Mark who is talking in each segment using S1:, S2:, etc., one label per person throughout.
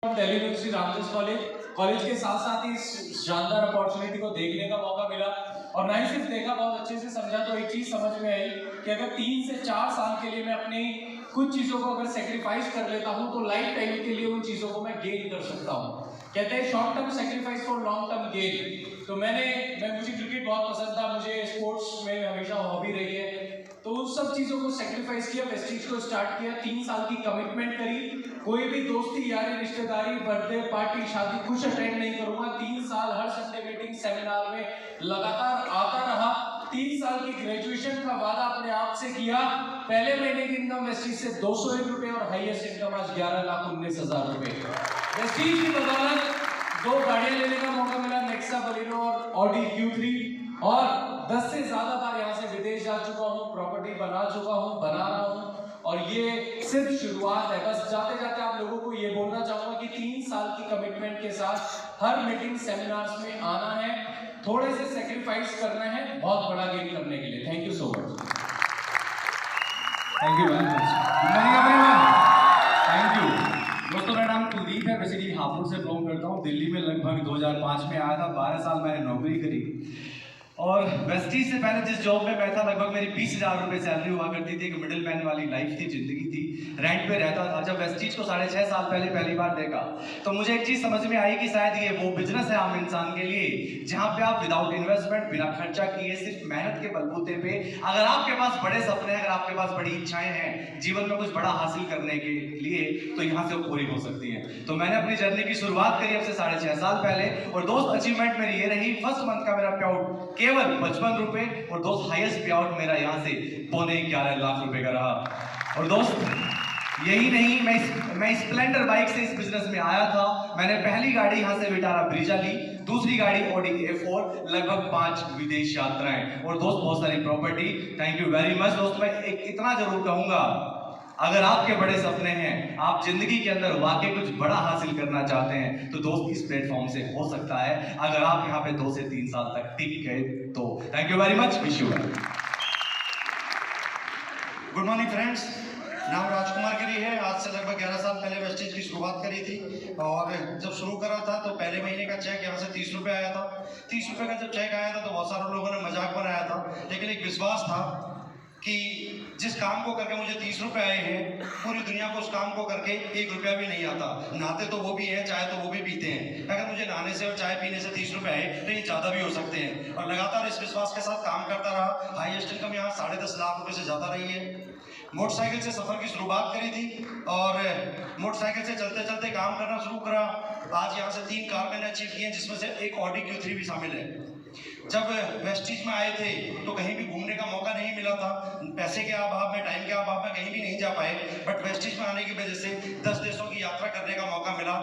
S1: Delhi university Ramdas college के साथ साथ ही इस शानदार अपॉर्चुनिटी को देखने का मौका मिला और ना ही सिर्फ देखा, बहुत अच्छे से समझा। तो एक चीज समझ में आई कि अगर 3 से 4 साल के लिए मैं अपनी कुछ चीजों को अगर सेक्रीफाइस कर लेता हूं तो लाइफ टाइम के लिए उन चीजों को मैं गेन कर सकता हूं। कहते हैं short term sacrifice for long term gain. तो मुझे क्रिकेट बहुत पसंद था, मुझे स्पोर्ट्स में हमेशा हॉबी रही है, तो उन सब चीजों को सेक्रीफाइस किया, वेस्टीज को स्टार्ट किया, 3 साल की कमिटमेंट करी। कोई भी दोस्ती यारी रिश्तेदारी बर्थडे पार्टी शादी कुछ अटेंड नहीं करूंगा। 3 साल हर संडे मीटिंग सेमिनार में लगातार आता रहा। 3 साल की ग्रेजुएशन का वादा अपने आप से किया। पहले महीने की इनकम वेस्टीज से 201 रुपए और हाईएस्ट इनकम आज 11,19,000 रुपए। वेस्टीज की बदौलत 2 गाड़ियां लेने का मौका मिला, नेक्सा बलेनो और ऑडी Q3, और 10 से ज्यादा बार यहाँ से विदेश जा चुका हूँ, प्रॉपर्टी बना चुका हूँ, बना रहा हूँ, और ये सिर्फ शुरुआत है। बस जाते जाते आप लोगों को ये बोलना चाहूंगा कि 3 साल की कमिटमेंट के साथ हर मीटिंग सेमिनार्स में आना है, थोड़े से सेक्रीफाइस करना है बहुत बड़ा गेन करने के लिए। Thank you so much.
S2: Thank you very much. Good morning everyone. Thank you दोस्तों, मेरा नाम कुलदीप है, बेसिकली हापुड़ से बिलोंग करता हूँ। दिल्ली में लगभग 2005 में आया था, 12 साल मैंने नौकरी करी, और वेस्टीज से पहले जिस जॉब में मैं था लगभग मेरी 20,000 रुपये सैलरी हुआ करती थी। एक मिडिल मैन वाली लाइफ थी, जिंदगी थी, रेंट पे रहता था। जब वेस्टीज को 6.5 साल पहले पहली बार देखा तो मुझे एक चीज समझ में आई कि शायद ये वो बिजनेस है आम इंसान के लिए जहां पे आप विदाउट इन्वेस्टमेंट, बिना खर्चा किए, सिर्फ मेहनत के बलबूते पे, अगर आपके पास बड़े सपने हैं, अगर आपके पास बड़ी इच्छाएं हैं जीवन में कुछ बड़ा हासिल करने के लिए, तो यहाँ से वो पूरी हो सकती है। तो मैंने अपनी जर्नी की शुरुआत करी अब से 6.5 साल पहले, और दोस्त अचीवमेंट मेरी ये रही, फर्स्ट मंथ का मेरा पे आउट केवल 55 रुपए, और दोस्त हाईएस्ट पे आउट मेरा यहाँ से 11.25 लाख रुपए का रहा। और दोस्त यही नहीं, मैं स्प्लेंडर बाइक से इस बिजनेस में आया था। मैंने पहली गाड़ी यहाँ से विटारा ब्रीजा ली, दूसरी गाड़ी ऑडी A4, लगभग 5 विदेश यात्राएं, और दोस्त बहुत सारी property. Thank you very much. दोस्त मैं इतना जरूर कहूंगा, अगर आपके बड़े सपने हैं, आप जिंदगी के अंदर वाकई कुछ बड़ा हासिल करना चाहते हैं, तो दोस्त इस प्लेटफॉर्म से हो सकता है, अगर आप यहाँ पे 2 से 3 साल तक टिक गए तो। Thank you very much, wish you well.
S3: Good morning friends, नाम राजकुमार गिरी है। आज से लगभग 11 साल पहले वेस्टीज की शुरुआत करी थी, और जब शुरू करा था तो पहले महीने का चेक यहाँ से 30 रुपये आया था। 30 रुपये का जब चेक आया था तो बहुत सारे लोगों ने मजाक बनाया था, लेकिन एक विश्वास था कि जिस काम को करके मुझे 30 रुपये आए हैं, पूरी दुनिया को उस काम को करके 1 रुपया भी नहीं आता। नहाते तो वो भी है, चाय तो वो भी पीते हैं। अगर मुझे नहाने से और चाय पीने से 30 रुपये आए तो ये ज़्यादा भी हो सकते हैं, और लगातार इस विश्वास के साथ काम करता रहा। हाईएस्ट इनकम यहाँ 10.5 लाख रुपये से ज़्यादा रही है। मोटरसाइकिल से सफ़र की शुरुआत करी थी, और मोटरसाइकिल से चलते चलते काम करना शुरू करा। आज यहाँ से 3 कार मैंने अचीव की हैं, जिसमें से एक ऑडी Q3 भी शामिल है। जब वेस्टीज में आए थे तो कहीं भी घूमने का मौका नहीं मिला था, पैसे के अभाव में, टाइम के अभाव में कहीं भी नहीं जा पाए, बट वेस्टीज में आने की वजह से 10 देशों की यात्रा करने का मौका मिला,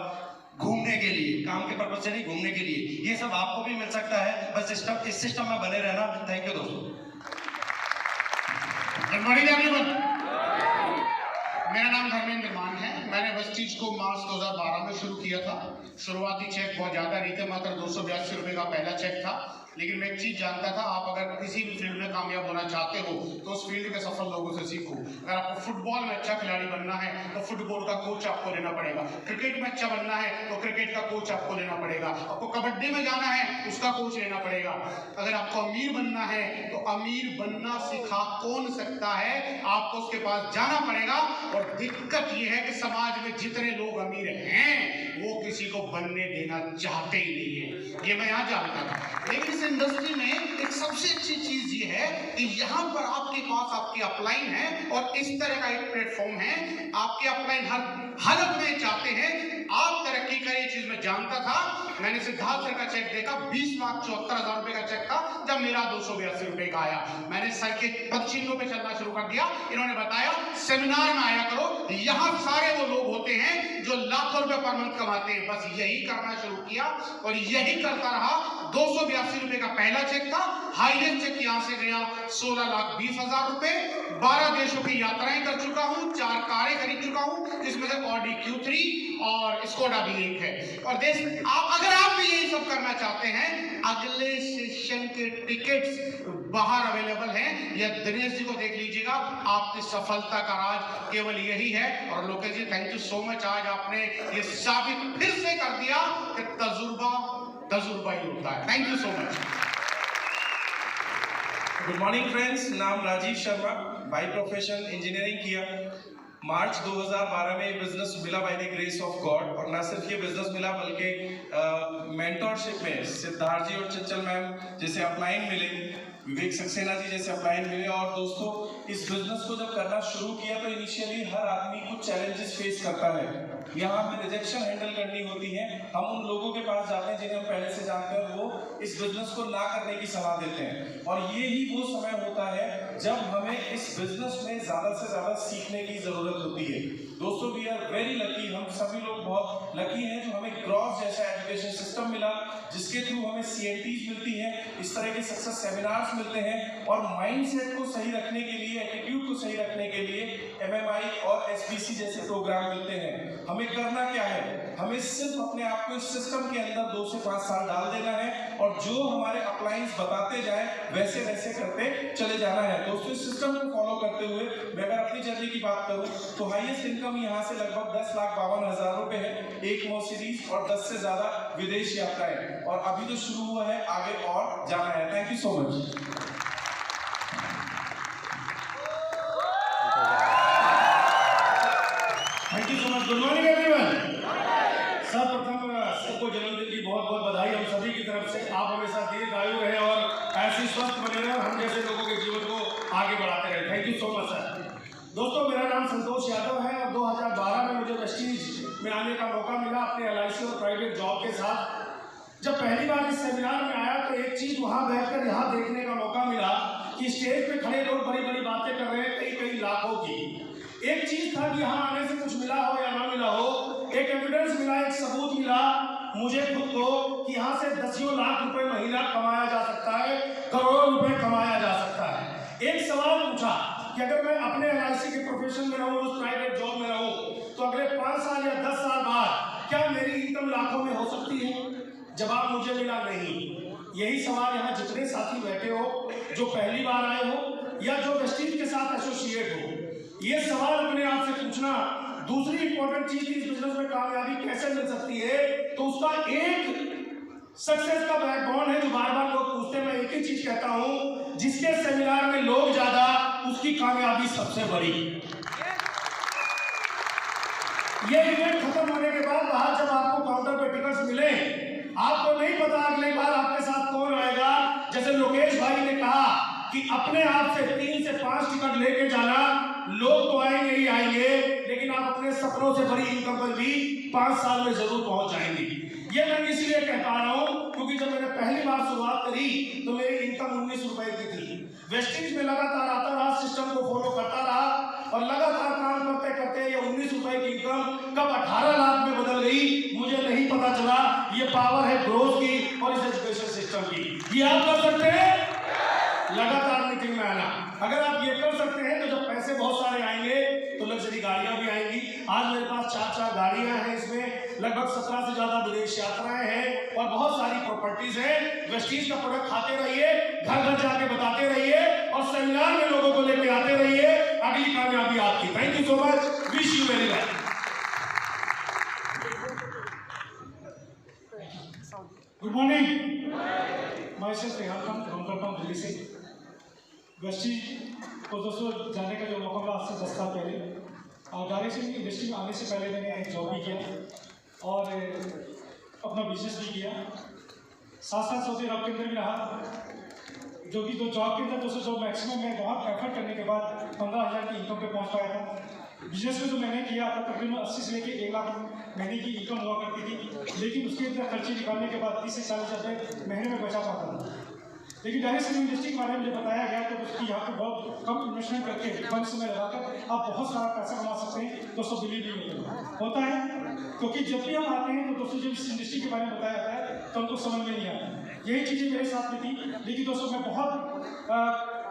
S3: घूमने के लिए, काम के पर्पज से नहीं, घूमने के लिए। ये सब आपको भी मिल सकता है, बस इस सिस्टम में बने रहना। थैंक यू दोस्तों।
S4: Good morning everyone. मेरा नाम धर्मेंद्र मान है। मैंने वेस्टीज को मार्च 2012 में शुरू किया था। शुरुआती चेक बहुत ज़्यादा नहीं थे, मात्र 282 रुपये का पहला चेक था, लेकिन मैं एक चीज़ जानता था, आप अगर किसी भी फील्ड में कामयाब होना चाहते हो तो उस फील्ड के सफल लोगों से सीखो। अगर आपको फुटबॉल में अच्छा खिलाड़ी बनना है तो फुटबॉल का कोच आपको लेना पड़ेगा। क्रिकेट में अच्छा बनना है तो क्रिकेट का कोच आपको लेना पड़ेगा। आपको कबड्डी में जाना है, उसका कोच लेना पड़ेगा। अगर आपको अमीर बनना है तो अमीर बनना सिखा कौन सकता है, आपको उसके पास जाना पड़ेगा। और दिक्कत यह है कि समाज में जितने लोग अमीर हैं वो किसी को बनने देना चाहते ही नहीं है। ये मैं यहाँ जानता था, लेकिन इस इंडस्ट्री में एक सबसे अच्छी चीज ये है कि यहाँ पर आपके पास आपकी अपलाइन है, और इस तरह का एक प्लेटफॉर्म है। आपके अपलाइन हर हालत में चाहते हैं आप तरक्की करें। ये चीज मैं जानता था। मैंने सिद्धार्थ सर का चेक देखा, 20,74,000 रुपए का चेक था, जब मेरा 282 रुपए का आया। मैंने सर के पदचिन्हों पे चलना शुरू कर दिया। इन्होंने बताया सेमिनार में आया करो, यहाँ सारे वो लोग होते हैं जो लाखों रुपए पर मंथ कमाते हैं। बस यही करना शुरू किया और यही करता रहा। 282 रुपए का पहला चेक था, हाईएस्ट चेक यहाँ से गया 16,20,000 रुपए। 12 देशों की यात्राएं कर चुका हूँ, 4 कारें खरीद चुका हूँ, जिसमें से ऑडी Q3 और स्कोडा भी एक है। और देश आप अगर आप भी यही सब करना चाहते हैं, अगले सेशन के टिकट्स बाहर अवेलेबल हैं। या दिनेश जी को देख लीजिएगा, आपकी सफलता का राज केवल यही है। और लोकेश जी, थैंक यू सो मच, आज आपने ये साबित फिर से कर दिया कि तजुर्बा ही होता है। Thank you so much.
S5: Good morning friends, नाम Rajeev Sharma, by profession engineering किया। मार्च 2012 में ये बिजनेस मिला by the grace of God. और ना सिर्फ ये बिजनेस मिला बल्कि मेंटरशिप में सिद्धार्थ जी और चंचल मैम जैसे अपलाइन मिले, विवेक सक्सेना जी जैसे अपलाइन मिले। और दोस्तों, इस बिजनेस को जब करना शुरू किया तो इनिशियली हर आदमी कुछ चैलेंजेस फेस करता है। यहाँ हमें रिजेक्शन हैंडल करनी होती है। हम उन लोगों के पास जाते हैं जिन्हें हम पहले से जानते हैं, वो इस बिजनेस को ना करने की सलाह देते हैं। और ये ही वो समय होता है जब हमें इस बिजनेस में ज़्यादा से ज़्यादा सीखने की ज़रूरत होती है। दोस्तों, वी आर वेरी लकी, हम सभी लोग बहुत लकी हैं जो हमें ग्रॉस जैसा एजुकेशन सिस्टम मिला, जिसके थ्रू हमें CNTs मिलती हैं, इस तरह के सक्सेस सेमिनार्स मिलते हैं। और माइंडसेट को सही रखने के लिए, एटीट्यूड को सही रखने के लिए MMI और SBC जैसे प्रोग्राम मिलते हैं। हमें करना क्या है? हमें सिर्फ अपने आप को इस सिस्टम के अंदर 2 से 5 साल डाल देना है और जो हमारे अपलाइंस बताते जाए वैसे वैसे करते चले जाना है। दोस्तों, इस सिस्टम को फॉलो करते हुए मैं अगर अपनी जर्नी की बात करूं तो हाईएस्ट इनकम यहाँ से लगभग 10,52,000 रुपए है, एक मो सीरीज और 10 से ज्यादा विदेश यात्राएं। और अभी तो शुरू हुआ है, आगे और जाना है। Thank you so much.
S6: Thank you so much. Good morning everyone. सर्वप्रथम सबको जन्मदिन की बहुत बहुत बधाई हम सभी की तरफ से। आप हमेशा दीर्घायु रहे और ऐसी स्वस्थ बने रहे और हम जैसे लोगों के जीवन को आगे बढ़ाते रहे। Thank you so much sir. दोस्तों, मेरा नाम संतोष यादव है और 2012 में मुझे वेस्टीज में आने का मौका मिला अपने LIC और प्राइवेट जॉब के साथ। जब पहली बार इस सेमिनार में आया तो एक चीज वहां बैठकर यहाँ देखने का मौका मिला कि स्टेज पे खड़े लोग बड़ी बड़ी बातें कर रहे हैं, कई लाखों की। एक चीज था कि यहाँ आने से कुछ मिला हो या ना मिला हो, एक एविडेंस मिला, एक सबूत मिला मुझे खुद को कि यहाँ से दसियों लाख रुपए महीना कमाया जा सकता है, करोड़ों रुपए कमाया जा सकता है। एक सवाल पूछा कि अगर मैं अपने LIC के प्रोफेशन में रहूं, उस प्राइवेट जॉब में रहूं, तो अगले 5 साल या 10 साल बाद क्या मेरी इनकम लाखों में हो सकती है? जवाब मुझे मिला नहीं। यही सवाल यहाँ जितने साथी बैठे हो, जो पहली बार आए हो या जो वेस्टीज के साथ एसोसिएट हो, ये सवाल अपने आप से पूछना। दूसरी इंपॉर्टेंट चीज इस बिजनेस में कामयाबी कैसे मिल सकती है, तो उसका एक सक्सेस का बैकबोन है जो बार बार लोग पूछते हैं। मैं एक ही चीज कहता हूं, जिसके सेमिनार में लोग ज्यादा उसकी कामयाबी सबसे बड़ी। ये इवेंट खत्म होने के बाद बाहर जब आपको काउंटर पे टिकट्स मिले, आपको नहीं पता अगली बार आपके साथ कौन आएगा। जैसे लोकेश भाई ने कहा कि अपने आप से 3 से 5 टिकट लेके जाना, लोग तो आएंगे ही आएंगे, लेकिन आप अपने सपनों से बड़ी इनकम पर भी 5 साल में जरूर पहुंच जाएंगे। ये मैं इसलिए कह पा रहा हूं क्योंकि जब मैंने पहली बार शुरुआत करी तो मेरी इनकम 19 रुपए की थी। वेस्टीज में लगातार आता रहा, सिस्टम को फॉलो करता रहा और लगातार काम करते करते ये 19 रुपए की इनकम कब 18 लाख में बदल गई मुझे नहीं पता चला। ये पावर है ग्रोथ की और इस एजुकेशन सिस्टम की। ये आप कर सकते हैं, लगातार मीटिंग में आना। अगर आप ये कर सकते हैं तो जब पैसे बहुत सारे आएंगे तो लग्जरी गाड़ियां भी आएंगी। आज मेरे पास 4 गाड़ियां हैं, इसमें लगभग 17 से ज्यादा विदेश यात्राएं हैं और बहुत सारी प्रॉपर्टीज हैं। वेस्टीज का प्रोडक्ट खाते रहिए, घर घर जाके बताते रहिए और सेमिनार में लोगों को लेके आते रहिए। अगली कामयाबी आपकी। Thank you so much, wish you very much. Good morning, मैं रेहान खान काम करता हूँ दिल्ली से। वेस्टीज को दोस्तों जाने का जो मौका मिला आज से 10 साल पहले, डायरेक्शन इंडस्ट्री में आने से पहले मैंने जॉब भी किया और अपना बिजनेस भी किया। 7 सौदे अरब के अंदर भी रहा, जो कि तो जॉब के अंदर दोस्तों जो मैक्सिमम मैं बहुत एफर्ट करने के बाद 15,000 की इनकम पे पहुंच पाया था। बिजनेस में जो मैंने किया था तकरीबन 80 से लेकर 1 लाख महीने की इनकम हुआ करती थी, लेकिन उसके अंदर खर्चे निकालने के बाद 30 से 40 हज़ार महीने में बचा पाता था। लेकिन डायरेक्ट इंडस्ट्री के बारे में मुझे बताया गया तो उसकी यहाँ पे बहुत कम इन्वेस्टमेंट करके फंड्स में लगाकर आप बहुत सारा पैसा कमा सकते हैं। दोस्तों बिलीव नहीं होता है, क्योंकि जब भी हम आते हैं तो दोस्तों जब इस इंडस्ट्री के बारे में बताया जाता है तो हमको समझ में नहीं आता। यही चीज़ें मेरे साथ में थी। लेकिन दोस्तों मैं बहुत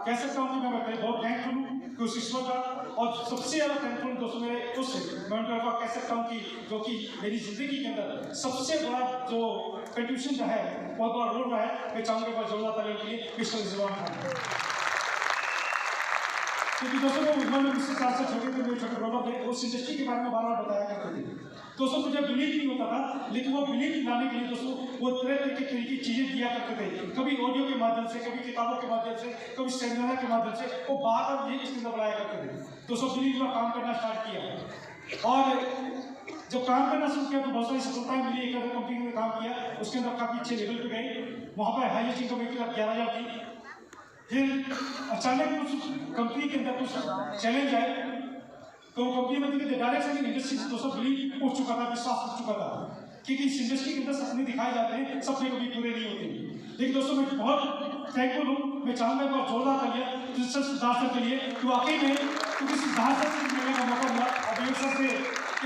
S6: कह सकता हूँ कि मैं बहुत थैंकफुल हूँ कि उस ईश्वर का और सबसे ज़्यादा थैंकफुल दोस्तों मेरे उस मोमेंट का कह सकता हूँ कि जो कि मेरी ज़िंदगी के अंदर सबसे बड़ा जो कंट्रीब्यूशन जो है बहुत बड़ा रोल रहा है, मैं चाहूँगा बहुत जोरदार तालियों के लिए मिस्टर रिजवान खान। क्योंकि दोस्तों वो उन्होंने मुझसे 4 साल छोटे थे, मेरे छोटे ब्रदर थे, उस इंडस्ट्री के बारे में बार बार बताया करते थे। दोस्तों मुझे बिलीव नहीं होता था, लेकिन वो बिलीव दिलाने के लिए दोस्तों वो तरह तरह की चीज़ें दिया करते थे, कभी ऑडियो के माध्यम से, कभी किताबों के माध्यम से, कभी सेमिनार के माध्यम से, वो बार बार ये इसके अंदर बनाया करते थे। दोस्तों बिलीव में काम करना स्टार्ट किया और जब काम करना शुरू किया तो बहुत सारी सफलताएं मिली। एक अदर कंपनी में काम किया, उसके अंदर काफ़ी अच्छे लेवल पे गए, वहाँ पर हाईएस्ट इनकम 11,000 थी। फिर अचानक कुछ कंपनी के अंदर कुछ चैलेंज आए, तो कंपनी में डायरेक्ट सेलिंग इंडस्ट्री से दोस्तों बिलीव उठ चुका था, विश्वास उठ चुका था, क्योंकि इस इंडस्ट्री के अंदर सपने दिखाए जाते हैं, सपने कभी पूरे नहीं होते। लेकिन दोस्तों मैं बहुत थैंकफुल हूँ, मैं चाहूँगा एक बार जोरदार तालियां सिद्धार्थ सर के लिए, कि वाकई में क्योंकि सिद्धार्थ सर से मिलने का मौका मिला और विवेक सर से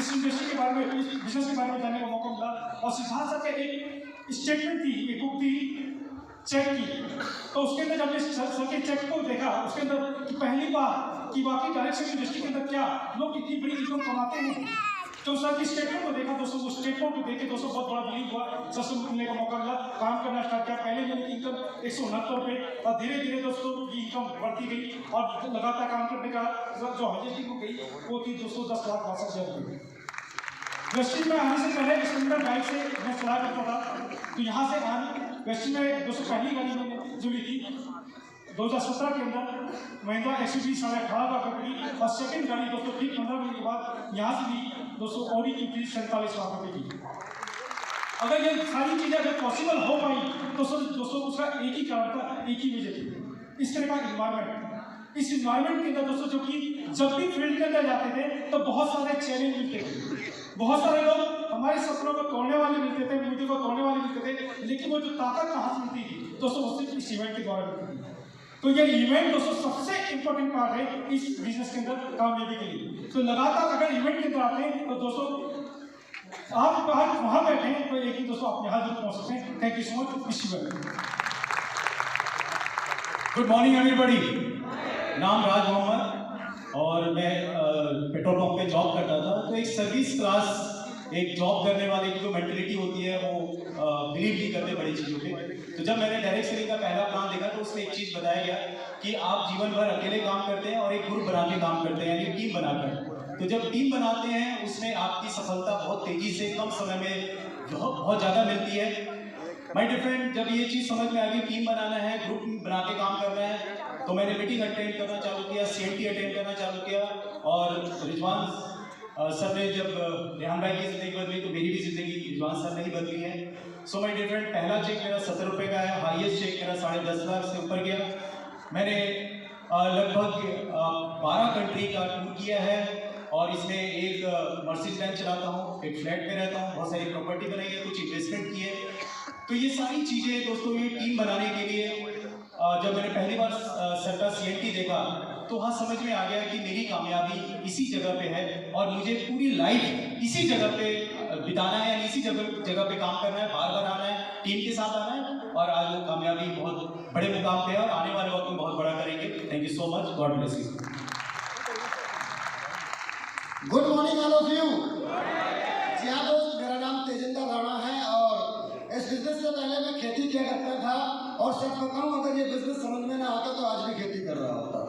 S6: इस इंडस्ट्री के बारे में, इस बिजनेस के बारे में जानने का मौका मिला। और सिद्धार्थ सर का एक स्टेटमेंट थी, एक बुक थी चेक की, तो उसके अंदर जब मैं सर के चेक को देखा, उसके अंदर कि पहली बार कि वाकई डायरेक्ट सेलिंग इंडस्ट्री के अंदर क्या लोग इतनी बड़ी इनकम कमाते हैं, तो सर की स्टेटमेंट को देखा दोस्तों, उस स्टेटमेंट को देख के दोस्तों बहुत बड़ा बिलीव हुआ, सर से मिलने का मौका मिला, काम करना स्टार्ट किया। पहले मेरी इनकम 169 रुपये और धीरे धीरे दोस्तों की इनकम बढ़ती गई और लगातार काम करने का जो हाईएस्ट को गई वो थी दोस्तों 10,62,000 रुपये। वेस्टिन में आने से पहले स्टैंडर्ड बाइक से मैं चला करता था, तो यहाँ से आने वेस्टिन में दोस्तों पहली गाड़ी मैंने जो ली थी 2017 के अंदर महिंद्रा XUV 18.5 लाख रुपये की, और सेकंड गाड़ी दोस्तों ठीक 15 महीने के बाद यहाँ से ली दोस्तों ऑडी की 47 लाख रुपये की। अगर ये सारी चीज़ें अगर पॉसिबल हो पाई तो दोस्तों उसका एक ही कारण था, एक ही वजह थी, इस तरह का इन्वायरमेंट। इस इन्वायरमेंट के अंदर दोस्तों जो कि जब भी फील्ड के अंदर जाते थे तो बहुत सारे चैलेंज मिलते थे, बहुत सारे लोग हमारे सपनों को तोड़ने वाले मिलते थे, उम्मीदों को तोड़ने वाले मिलते थे, लेकिन वो जो ताकत कहाँ से मिलती थी दोस्तों, वो सिर्फ इस इवेंट के द्वारा मिलती थी। तो ये इवेंट दोस्तों सबसे इंपॉर्टेंट पार्ट है इस बिजनेस के अंदर कामयाबी के लिए। तो लगातार अगर इवेंट के अंदर आते हैं तो दोस्तों आप बाहर वहाँ बैठे हैं तो एक ही दोस्तों अपने हाथ जरूर पहुँच सकते हैं। Thank you so much, wish you well.
S2: Good morning everybody. नाम राज मोहम्मद और मैं पेट्रोल पंप पे जॉब करता था। तो एक सर्विस क्लास, एक जॉब करने वाले की जो मेंटलिटी होती है वो बिलीव नहीं करते बड़ी चीज़ों पे। तो जब मैंने डायरेक्ट सेलिंग का पहला प्लान देखा तो उसमें एक चीज़ बताया गया कि आप जीवन भर अकेले काम करते हैं और एक ग्रुप बना के काम करते हैं, यानी टीम बनाकर। तो जब टीम बनाते हैं उसमें आपकी सफलता बहुत तेज़ी से कम समय में बहुत ज़्यादा मिलती है। माय डियर फ्रेंड, जब ये चीज़ समझ में आ गई टीम बनाना है, ग्रुप बना के काम करना है, तो मैंने मीटिंग अटेंड करना चालू किया, CNT अटेंड करना चालू किया। और रिजवान सर ने जब रेहान भाई की ज़िंदगी बदली तो मेरी भी ज़िंदगी रिजवान सर ने ही बदली है। सो माय डियर फ्रेंड, पहला चेक मेरा 70 रुपये का है, हाईएस्ट चेक मेरा 10.5 लाख से ऊपर गया। मैंने लगभग 12 कंट्री का टूर किया है और इसमें एक मर्सिडीज बेंज चलाता हूँ, एक फ्लैट में रहता हूँ, बहुत सारी प्रॉपर्टी बनाई है, कुछ इन्वेस्टमेंट की है। तो ये सारी चीज़ें दोस्तों ये टीम बनाने के लिए जब मैंने पहली बार सर का CNT देखा तो वहाँ समझ में आ गया कि मेरी कामयाबी इसी जगह पे है और मुझे पूरी लाइफ इसी जगह पे बिताना है, यानी इसी जगह पे काम करना है, बार बार आना है, टीम के साथ आना है। और आज वो कामयाबी बहुत बड़े मुकाम पे है और आने वाले वक्त में बहुत बड़ा करेंगे। Thank you so much, God bless you.
S7: Good morning all of you. जी हाँ दोस्त, मेरा नाम तेजिंदर राणा है और इस बिजनेस से पहले मैं खेती किया करता था और सच बताऊं अगर ये बिजनेस समझ में ना आता तो आज भी खेती कर रहा होता।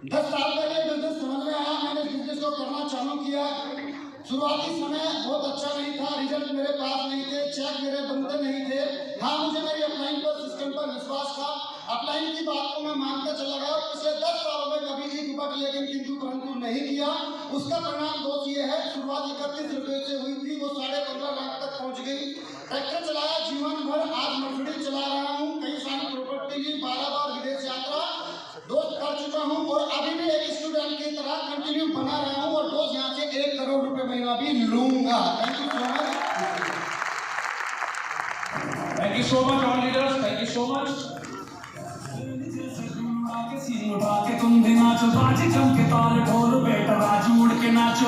S7: 10 साल पहले बिजनेस समझ में आया, मैंने इस बिजनेस को करना चालू किया। शुरुआती समय बहुत अच्छा नहीं था, रिजल्ट मेरे पास नहीं थे, चेक मेरे बनते नहीं थे। हाँ, मुझे मेरी अपलाइन पर सिस्टम पर विश्वास था, अपलाइन की बात को मैं मानता चला गया। पिछले 10 सालों में कभी एक रुपये लेकिन किंतु परंतु नहीं किया। उसका परिणाम दोस्त ये है, शुरुआत 31 रुपये से हुई थी, वो 15.5 लाख तक पहुँच गई। ट्रैक्टर चलाया जीवन भर, आज मर्सिडीज चला रहा हूँ, कई सारी प्रॉपर्टी ली, 12 बार विदेश यात्रा दोस्त कर चुका हूँ और अभी भी एक स्टूडेंट की तरह कंटिन्यू बना रहा हूँ और दोस्त यहाँ से 1 करोड़ रुपए महीना भी लूंगा। Thank you so much.
S1: Thank you so much all leaders, thank you so much. उठा के तुम भी नाचो, बाजी जम के ताल ढोल बेटा राजू उड़ के नाचो।